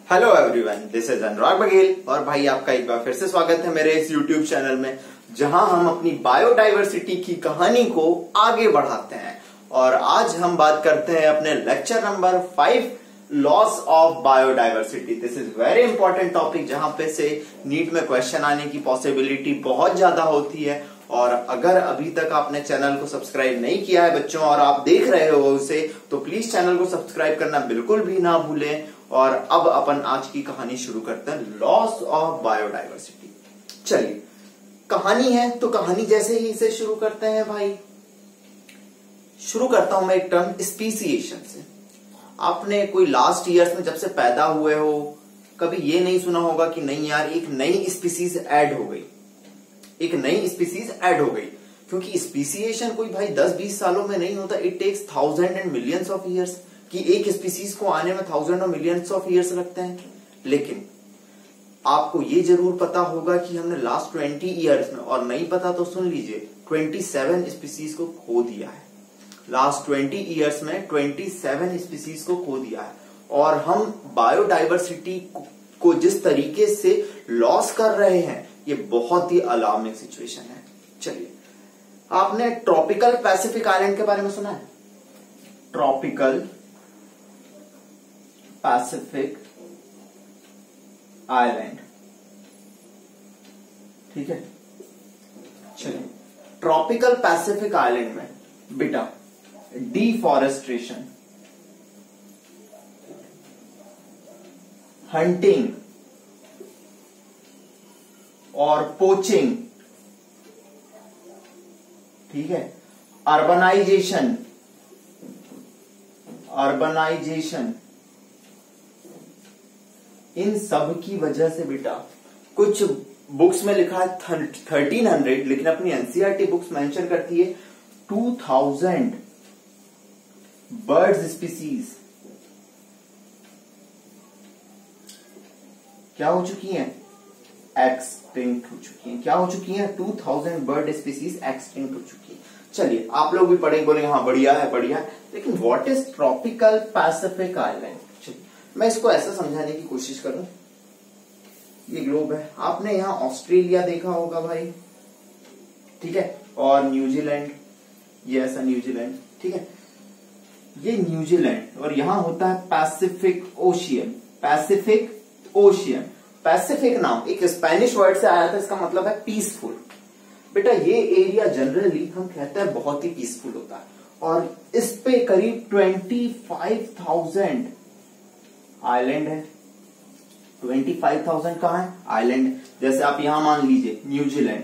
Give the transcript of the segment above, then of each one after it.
Hello everyone, this is अनुराग बघेल और भाई आपका एक बार फिर से स्वागत है मेरे इस यूट्यूब चैनल में, जहां हम अपनी बायोडाइवर्सिटी की कहानी को आगे बढ़ाते हैं। और आज हम बात करते हैं अपने lecture number 5 loss of biodiversity. This is very important topic, जहां पे से नीट में क्वेश्चन आने की पॉसिबिलिटी बहुत ज्यादा होती है। और अगर अभी तक आपने चैनल को सब्सक्राइब नहीं किया है बच्चों, और आप देख रहे हो उसे, तो प्लीज चैनल को सब्सक्राइब करना बिल्कुल भी ना भूलें। और अब अपन आज की कहानी शुरू करते हैं, लॉस ऑफ बायोडाइवर्सिटी। चलिए, कहानी है तो कहानी जैसे ही इसे शुरू करते हैं भाई। शुरू करता हूं मैं एक टर्म स्पीसीएशन से। आपने कोई लास्ट ईयर्स में जब से पैदा हुए हो, कभी ये नहीं सुना होगा कि नहीं यार एक नई स्पीसीज ऐड हो गई, एक नई स्पीसीज ऐड हो गई। क्योंकि स्पीसीएशन कोई भाई 10-20 सालों में नहीं होता। It takes thousand and millions of years, कि एक स्पीसीज को आने में थाउजेंड और मिलियंस ऑफ ईयर्स लगते हैं। लेकिन आपको ये जरूर पता होगा कि हमने लास्ट 20 ईयर्स में, और नहीं पता तो सुन लीजिए, 27 स्पीसीज को खो दिया है। लास्ट 20 ईयर्स में 27 स्पीसीज को खो दिया है। और हम बायोडाइवर्सिटी को जिस तरीके से लॉस कर रहे हैं, ये बहुत ही अलार्मिंग सिचुएशन है। चलिए, आपने ट्रॉपिकल पैसिफिक आइलैंड के बारे में सुना है? ट्रॉपिकल पैसिफिक आइलैंड, ठीक है। चलिए, ट्रॉपिकल पैसिफिक आइलैंड में बेटा डिफॉरेस्टेशन, हंटिंग और पोचिंग, ठीक है, अर्बनाइजेशन, इन सब की वजह से बेटा, कुछ बुक्स में लिखा है 1300, लेकिन अपनी एनसीईआरटी बुक्स मेंशन करती है 2000 बर्ड्स स्पीसीज क्या हो चुकी हैं? एक्सटिंक्ट हो चुकी हैं। क्या हो चुकी हैं? 2000 बर्ड स्पीसीज एक्सटिंक्ट हो चुकी है। चलिए, आप लोग भी पढ़ेंगे, बोलेंगे हाँ बढ़िया है बढ़िया है, लेकिन what is tropical Pacific island? मैं इसको ऐसा समझाने की कोशिश करूं। ये ग्लोब है, आपने यहां ऑस्ट्रेलिया देखा होगा भाई, ठीक है, और न्यूजीलैंड, ये ऐसा न्यूजीलैंड, ठीक है, ये न्यूजीलैंड, और यहां होता है Pacific ocean. Pacific ocean, Pacific नाम एक स्पेनिश वर्ड से आया था, इसका मतलब है पीसफुल। बेटा ये एरिया जनरली हम कहते हैं बहुत ही पीसफुल होता है, और इस पे करीब 25,000 आइलैंड है। 25,000 कहां है? आइलैंड। जैसे आप यहां मान लीजिए न्यूजीलैंड।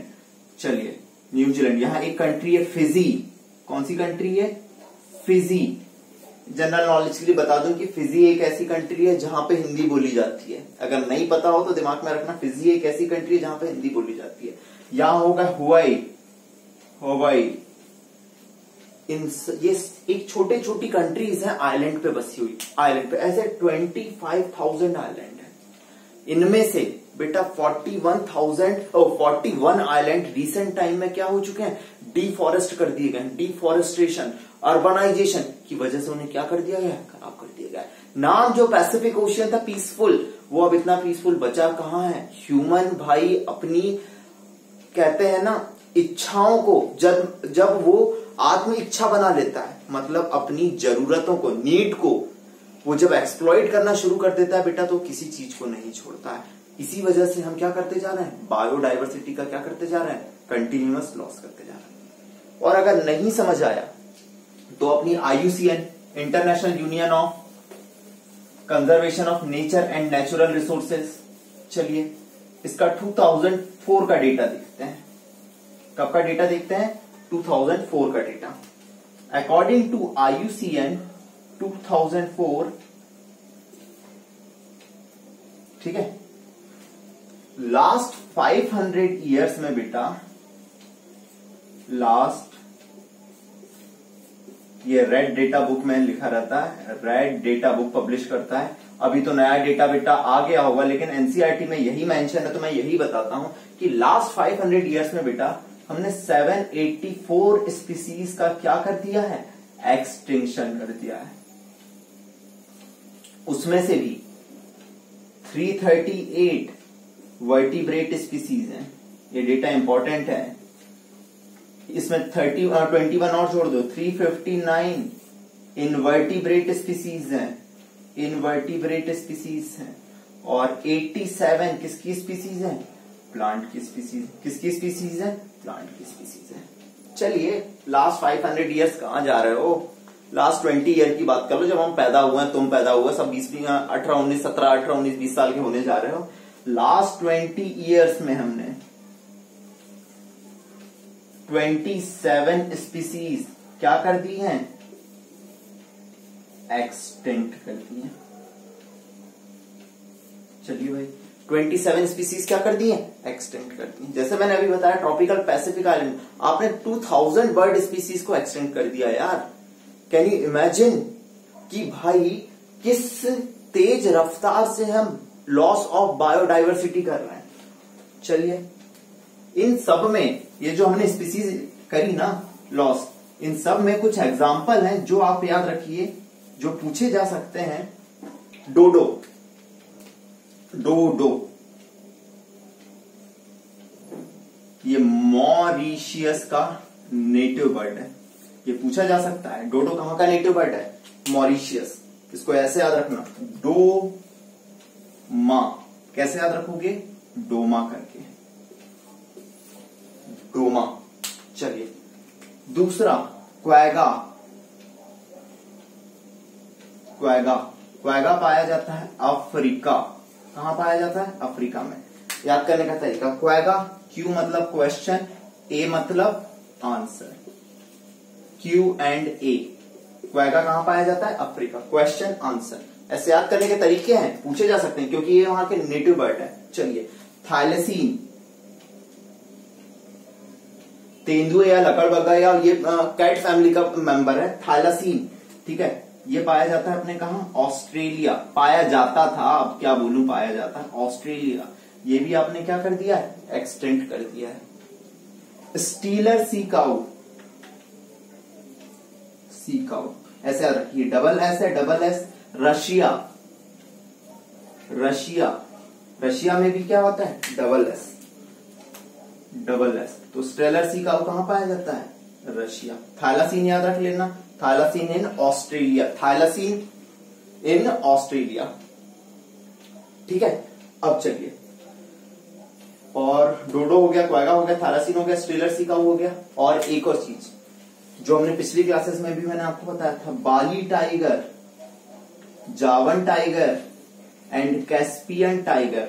चलिए, न्यूजीलैंड, यहां एक कंट्री है फिजी। कौन सी कंट्री है? फिजी। जनरल नॉलेज के लिए बता दूं कि फिजी एक ऐसी कंट्री है जहां पे हिंदी बोली जाती है। अगर नहीं पता हो तो दिमाग में रखना, फिजी एक ऐसी कंट्री है जहां पे हिंदी बोली जाती है। यहां होगा हवाई। ये एक छोटे छोटी कंट्रीज हैं आइलैंड पे बसी हुई। आइलैंड पे ऐसे 25,000 आइलैंड है। इनमें से बेटा 41 आइलैंड रिसेंट टाइम में क्या हो चुके हैं? डिफॉरेस्ट कर दिए गए। डिफॉरेस्टेशन, अर्बनाइजेशन की वजह से उन्हें क्या कर दिया गया? खराब कर दिया गया। नाम जो पैसिफिक ओशियन था पीसफुल, वो अब इतना पीसफुल बचा कहां है? ह्यूमन भाई अपनी, कहते हैं ना, इच्छाओं को जब वो आत्म इच्छा बना लेता है, मतलब अपनी जरूरतों को, नीड को वो जब एक्सप्लॉइट करना शुरू कर देता है बेटा, तो किसी चीज को नहीं छोड़ता है। इसी वजह से हम क्या करते जा रहे हैं? बायोडाइवर्सिटी का क्या करते जा रहे हैं? कंटिन्यूअस लॉस करते जा रहे हैं। और अगर नहीं समझ आया तो अपनी IUCN, international union of conservation of nature and natural resources, चलिए इसका 2004 का डेटा देखते हैं। कब का डेटा देखते हैं? 2004 का डेटा। अकॉर्डिंग टू IUCN 2004, ठीक है, लास्ट 500 ईयर्स में बेटा, लास्ट, ये रेड डेटा बुक में लिखा रहता है, रेड डेटा बुक पब्लिश करता है। अभी तो नया डेटा बेटा आ गया होगा, लेकिन एनसीईआरटी में यही मेंशन है, तो मैं यही बताता हूं कि लास्ट 500 ईयर्स में बेटा हमने 784 स्पीसीज का क्या कर दिया है? एक्सटिंक्शन कर दिया है। उसमें से भी 338 वर्टिब्रेट स्पीसीज हैं, ये डेटा इंपॉर्टेंट है। इसमें 21 और जोड़ दो, 359 इनवर्टिब्रेट स्पीसीज हैं, इनवर्टिब्रेट स्पीसीज हैं। और 87 किसकी स्पीसीज है? प्लांट की स्पीसीज। किसकी स्पीसीज है? प्लांट की स्पीसीज है। चलिए लास्ट 500 ईयर्स कहां जा रहे हो, लास्ट 20 ईयर की बात कर लो। जब हम पैदा हुए, तुम पैदा हुए, सब 18 19 17 18 19 20 साल के होने जा रहे हो। लास्ट 20 ईयर्स में हमने 27 स्पीसीज क्या कर दी हैं? एक्सटिंक्ट कर दी हैं। चलिए भाई, 27 स्पीसीज क्या कर दी हैं? एक्सटिंक्ट कर दी। जैसे मैंने अभी बताया ट्रॉपिकल पैसिफिक आइलैंड, आपने 2000 बर्ड स्पीसीज को एक्सटिंक्ट कर दिया यार। कैन यू इमेजिन कि भाई किस तेज रफ्तार से हम लॉस ऑफ बायोडाइवर्सिटी कर रहे हैं। चलिए, इन सब में ये जो हमने स्पीसीज करी ना लॉस, इन सब में कुछ एग्जाम्पल हैं जो आप याद रखिए, जो पूछे जा सकते हैं। डोडो, डोडो ये मॉरिशियस का नेटिव बर्ड है, ये पूछा जा सकता है। डोडो कहां का नेटिव बर्ड है? मॉरिशियस। इसको ऐसे याद रखना, डोमा। कैसे याद रखोगे? डोमा करके, डोमा। चलिए दूसरा, क्वैगा। क्वैगा, क्वैगा पाया जाता है अफ्रीका। कहां पाया जाता है? अफ्रीका में। याद करने का तरीका, क्वैगा, क्यू मतलब क्वेश्चन, ए मतलब आंसर, क्यू एंड ए। क्वैगा कहां पाया जाता है? अफ्रीका। क्वेश्चन आंसर, ऐसे याद करने के तरीके हैं, पूछे जा सकते हैं क्योंकि ये वहां के नेटिव बर्ड है। चलिए, थाइलसीन, तेंदुए या लकड़बग्गा या ये कैट फैमिली का मेंबर है, थाइलसीन। ठीक है, ये पाया जाता है अपने कहा? ऑस्ट्रेलिया। पाया जाता था, अब क्या बोलूं, पाया जाता है ऑस्ट्रेलिया। ये भी आपने क्या कर दिया है? एक्सटेंड कर दिया है। Stealer sea cow, sea cow ऐसे याद रखिए, डबल एस है, double S. Russia, Russia, Russia में भी क्या होता है? Double S, double S. तो स्टेलर सी काउ कहां पाया जाता है? रशिया। थाइलासीन याद रख लेना, थाइलासीन इन ऑस्ट्रेलिया, थाइलासीन इन ऑस्ट्रेलिया। ठीक है, अब चलिए, और डोडो हो गया, क्वैगा हो गया, थाइलासीन हो गया, स्टेलर सी काउ हो गया। और एक और चीज जो हमने पिछली क्लासेस में भी मैंने आपको बताया था, बाली टाइगर, जावन tiger and Caspian tiger.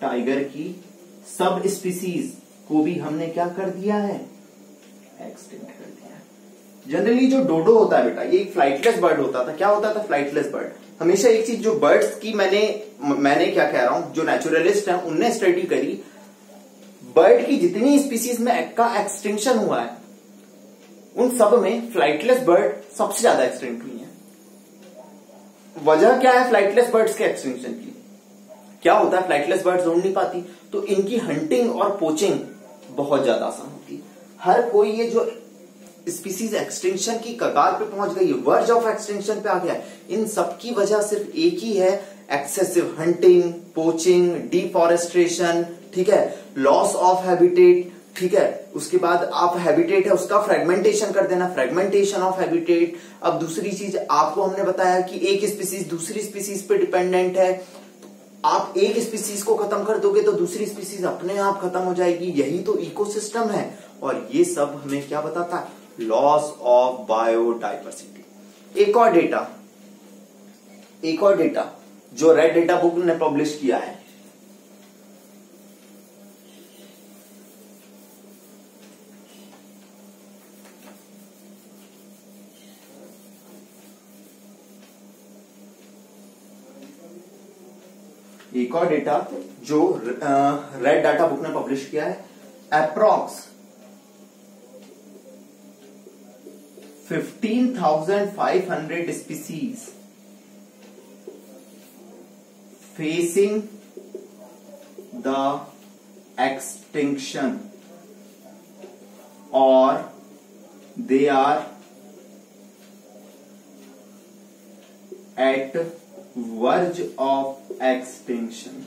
Tiger की सब स्पीसीज को भी हमने क्या कर दिया है? एक्सटिंक्ट कर दिया है। जनरली जो डोडो होता है बेटा, ये एक फ्लाइटलेस बर्ड होता था। क्या होता था? Flightless bird. हमेशा एक चीज जो बर्ड्स की मैंने क्या कह रहा हूं, जो नेचुरलिस्ट हैं उनने स्टडी करी, बर्ड की जितनी स्पीसीज में का एक्सटिंक्शन हुआ है उन सब में फ्लाइटलेस बर्ड सबसे ज्यादा एक्सटिंक्ट हुई है। वजह क्या है फ्लाइटलेस बर्ड्स के एक्सटिंक्शन की? क्या होता है, फ्लाइटलेस बर्ड्स उड़ नहीं पाती तो इनकी हंटिंग और पोचिंग बहुत ज्यादा आसान होती है। हर कोई ये जो स्पीसीज एक्सटिंक्शन की कगार पे पहुंच गई है, वर्ज ऑफ एक्सटिंक्शन पे आ गया है, इन सबकी वजह सिर्फ एक ही है, एक्सेसिव हंटिंग, पोचिंग, डिफॉरेस्ट्रेशन। ठीक है, लॉस ऑफ हैबिटेट। ठीक है, उसके बाद आप हैबिटेट है उसका फ्रेगमेंटेशन कर देना, फ्रेगमेंटेशन ऑफ हैबिटेट। अब दूसरी चीज आपको हमने बताया कि एक स्पीसीज दूसरी स्पीसीज पे डिपेंडेंट है, आप एक स्पीसीज को खत्म कर दोगे तो दूसरी स्पीसीज अपने आप खत्म हो जाएगी। यही तो इकोसिस्टम है, और ये सब हमें क्या बताता है? Loss of biodiversity. एक और डेटा जो रेड डेटा बुक ने पब्लिश किया है, एक और डेटा जो रेड डाटा बुक ने पब्लिश किया है, approx 15,500 species facing the extinction और they are at verge of extinction.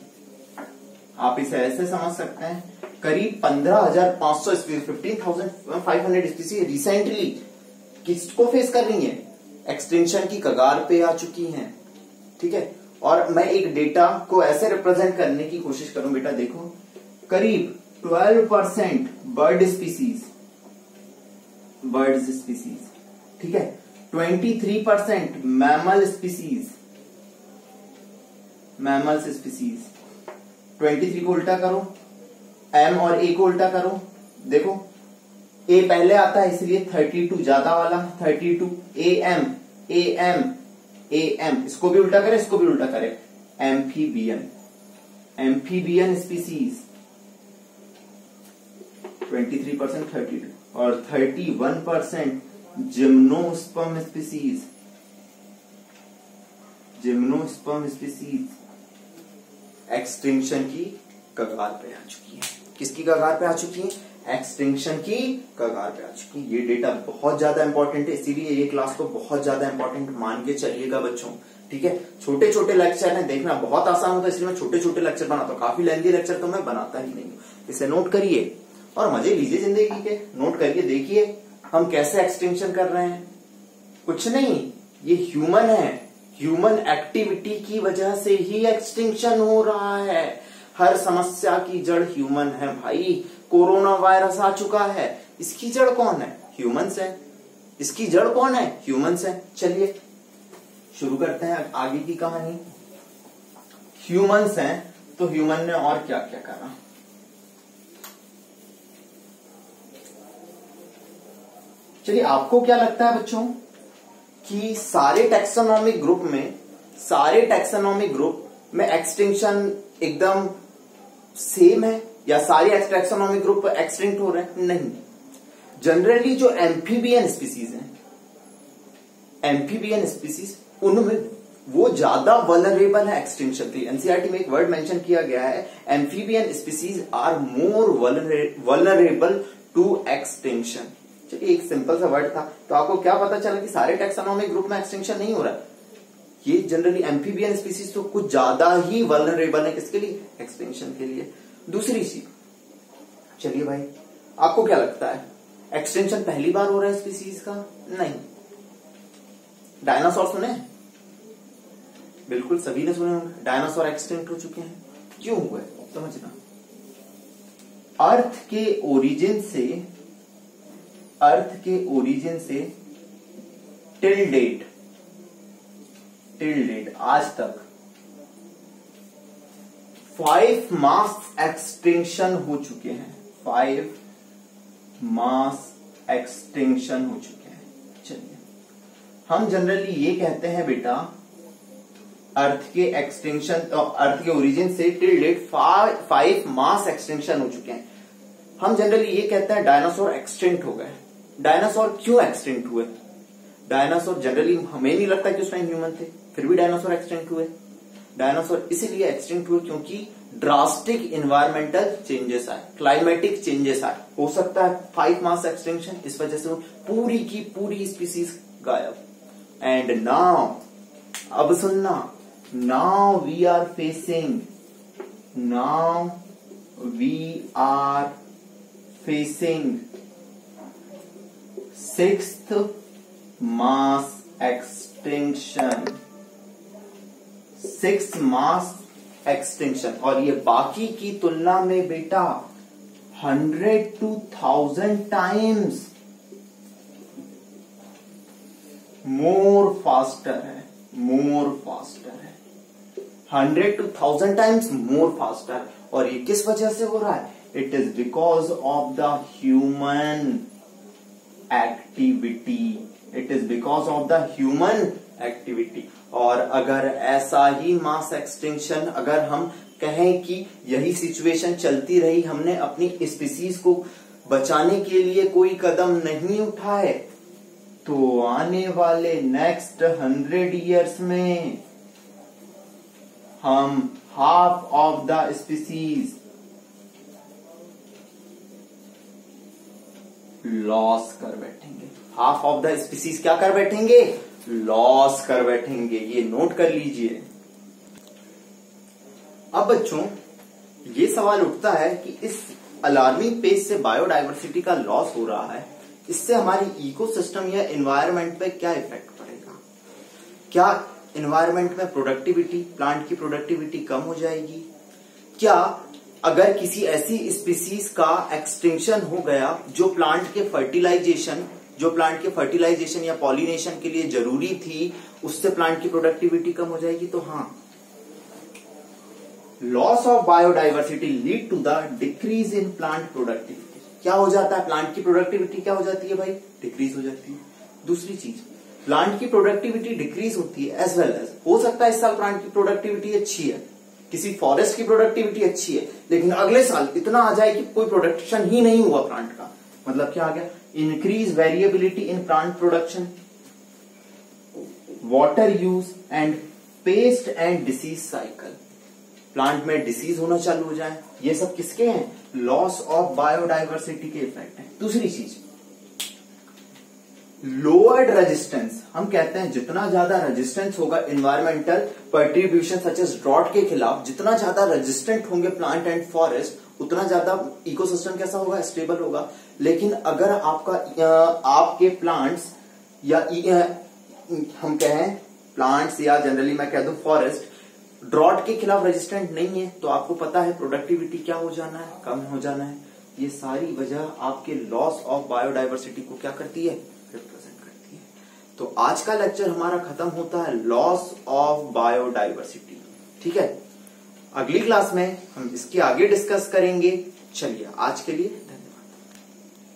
आप इसे ऐसे समझ सकते हैं, करीब 15,500 स्पीसीज, 15,500 स्पीसीज रिसेंटली किसको फेस कर रही है, एक्सटिंक्शन की कगार पे आ चुकी हैं। ठीक है, और मैं एक डेटा को ऐसे रिप्रेजेंट करने की कोशिश करूं, बेटा देखो, करीब 12% बर्ड स्पीसीज, ठीक है, 23% मैमल्स स्पीसीज, 23 को उल्टा करो, एम और ए को उल्टा करो, देखो ए पहले आता है इसलिए 32 ज्यादा वाला, 32 एम, इसको भी उल्टा करें, इसको भी उल्टा करें, एम्फीबियन स्पीसीज 23%, 32 और 31% जिम्नोस्पर्म स्पीसीज एक्सटिंक्शन की कगार पे आ चुकी है। किसकी कगार पे आ चुकी है, एक्सटिंक्शन की कगार पे आ चुकी है। ये डेटा बहुत ज्यादा इंपॉर्टेंट है, इसीलिए ये क्लास को बहुत ज्यादा इंपॉर्टेंट मान के चलिएगा बच्चों। ठीक है, छोटे छोटे लेक्चर हैं, देखना बहुत आसान होता है, इसलिए मैं छोटे छोटे लेक्चर बनाता हूँ, काफी लेंथी लेक्चर तो मैं बनाता ही नहीं हूँ। इसे नोट करिए और मजे लीजिए जिंदगी के, नोट करिए, देखिए हम कैसे एक्सटिंक्शन कर रहे हैं। कुछ नहीं, ये ह्यूमन है, ह्यूमन एक्टिविटी की वजह से ही एक्सटिंक्शन हो रहा है। हर समस्या की जड़ ह्यूमन है भाई। कोरोना वायरस आ चुका है, इसकी जड़ कौन है, ह्यूमंस है। इसकी जड़ कौन है, ह्यूमंस है। चलिए शुरू करते हैं आगे की कहानी। ह्यूमंस हैं तो ह्यूमन ने और क्या क्या करा। चलिए, आपको क्या लगता है बच्चों कि सारे टैक्सोनॉमिक ग्रुप में एक्सटिंक्शन एकदम सेम है या सारे टैक्सोनॉमिक ग्रुप एक्सटिंक्ट हो रहे हैं? नहीं, जनरली जो एम्फीबियन स्पीसीज उनमें वो ज्यादा वल्नरेबल है एक्सटिंक्शन के लिए। एनसीईआरटी में एक वर्ड मेंशन किया गया है, amphibian species are more vulnerable to extinction. चलिए, एक सिंपल सा वर्ड था, तो आपको क्या पता चला कि सारे टैक्सोनॉमिक ग्रुप में एक्सटिंक्शन नहीं हो रहा है। ये जनरली एम्फीबियन स्पीसीज तो कुछ ज्यादा ही वल्नरेबल है, किसके लिए, एक्सटिंक्शन के लिए। दूसरी चीज, चलिए भाई आपको क्या लगता है एक्सटिंक्शन पहली बार हो रहा है स्पीसीज का? नहीं। डायनासोर सुने? बिल्कुल सभी ने सुने होंगे, डायनासोर एक्सटिंक्ट हो चुके हैं। क्यों हुए समझना, अर्थ के ओरिजिन से टिल डेट आज तक 5 मास एक्सटिंक्शन हो चुके हैं। 5 मास एक्सटिंक्शन हो चुके हैं। चलिए, हम जनरली ये कहते हैं बेटा, अर्थ के ओरिजिन से टिल डेट 5 मास एक्सटिंक्शन हो चुके हैं। हम जनरली ये कहते हैं डायनासोर एक्सटिंक्ट हो गए। डायनासोर क्यों एक्सटिंक्ट हुए? डायनासोर जनरली हमें नहीं लगता कि उस टाइम ह्यूमन थे, फिर भी डायनासोर एक्सटिंक्ट हुए। डायनासोर इसीलिए एक्सटिंक्ट हुए क्योंकि ड्रास्टिक इन्वायरमेंटल चेंजेस आए, क्लाइमेटिक चेंजेस आए। हो सकता है 5 मास एक्सटिंक्शन, इस वजह से पूरी की पूरी स्पीसीज गायब। एंड नाउ, अब सुनना, now we are facing 6th mass extinction. 6 mass extinction, और ये बाकी की तुलना में बेटा 100 to 1000 टाइम्स मोर फास्टर है। 100 to 1000 टाइम्स मोर फास्टर। और ये किस वजह से हो रहा है? It is because of the human activity. और अगर ऐसा ही मास एक्सटिंक्शन, अगर हम कहें कि यही सिचुएशन चलती रही, हमने अपनी स्पीसीज को बचाने के लिए कोई कदम नहीं उठाए, तो आने वाले नेक्स्ट 100 ईयर्स में हम half of the species loss कर बैठेंगे। हाफ ऑफ द स्पीसीज क्या कर बैठेंगे? लॉस कर बैठेंगे, ये नोट कर लीजिए। अब बच्चों ये सवाल उठता है कि इस अलार्मिंग पेस से बायोडायवर्सिटी का लॉस हो रहा है, इससे हमारी इकोसिस्टम या एनवायरनमेंट पे क्या इफेक्ट पड़ेगा? क्या एनवायरनमेंट में प्रोडक्टिविटी, प्लांट की प्रोडक्टिविटी कम हो जाएगी? क्या अगर किसी ऐसी स्पीसीज का एक्सटिंक्शन हो गया जो प्लांट के फर्टिलाइजेशन या पॉलिनेशन के लिए जरूरी थी, उससे प्लांट की प्रोडक्टिविटी कम हो जाएगी? तो हाँ, loss of biodiversity lead to the decrease in plant productivity. क्या हो जाता है? प्लांट की प्रोडक्टिविटी क्या हो जाती है भाई? डिक्रीज हो जाती है। दूसरी चीज, प्लांट की प्रोडक्टिविटी डिक्रीज होती है एज वेल एज, हो सकता है इस साल प्लांट की प्रोडक्टिविटी अच्छी है, किसी फॉरेस्ट की प्रोडक्टिविटी अच्छी है, लेकिन अगले साल इतना आ जाए कि कोई प्रोडक्शन ही नहीं हुआ प्लांट का। मतलब क्या आ गया? Increase variability in plant production, water use and paste and disease cycle. Plant में डिसीज होना चालू हो जाए, ये सब किसके हैं? लॉस ऑफ बायोडायवर्सिटी के इफेक्ट है। दूसरी चीज, लोअर्ड रेजिस्टेंस। हम कहते हैं जितना ज्यादा रेजिस्टेंस होगा environmental contribution such as drought के खिलाफ, जितना ज्यादा रेजिस्टेंट होंगे प्लांट एंड फॉरेस्ट, उतना ज्यादा इकोसिस्टम कैसा होगा? स्टेबल होगा। लेकिन अगर आपके प्लांट्स या हम कहें प्लांट्स या जनरली मैं कह दूं फॉरेस्ट ड्रॉट के खिलाफ रेजिस्टेंट नहीं है, तो आपको पता है प्रोडक्टिविटी क्या हो जाना है? कम हो जाना है। ये सारी वजह आपके लॉस ऑफ बायोडायवर्सिटी को क्या करती है? रिप्रेजेंट करती है। तो आज का लेक्चर हमारा खत्म होता है लॉस ऑफ बायोडायवर्सिटी। ठीक है, अगली क्लास में हम इसके आगे डिस्कस करेंगे। चलिए आज के लिए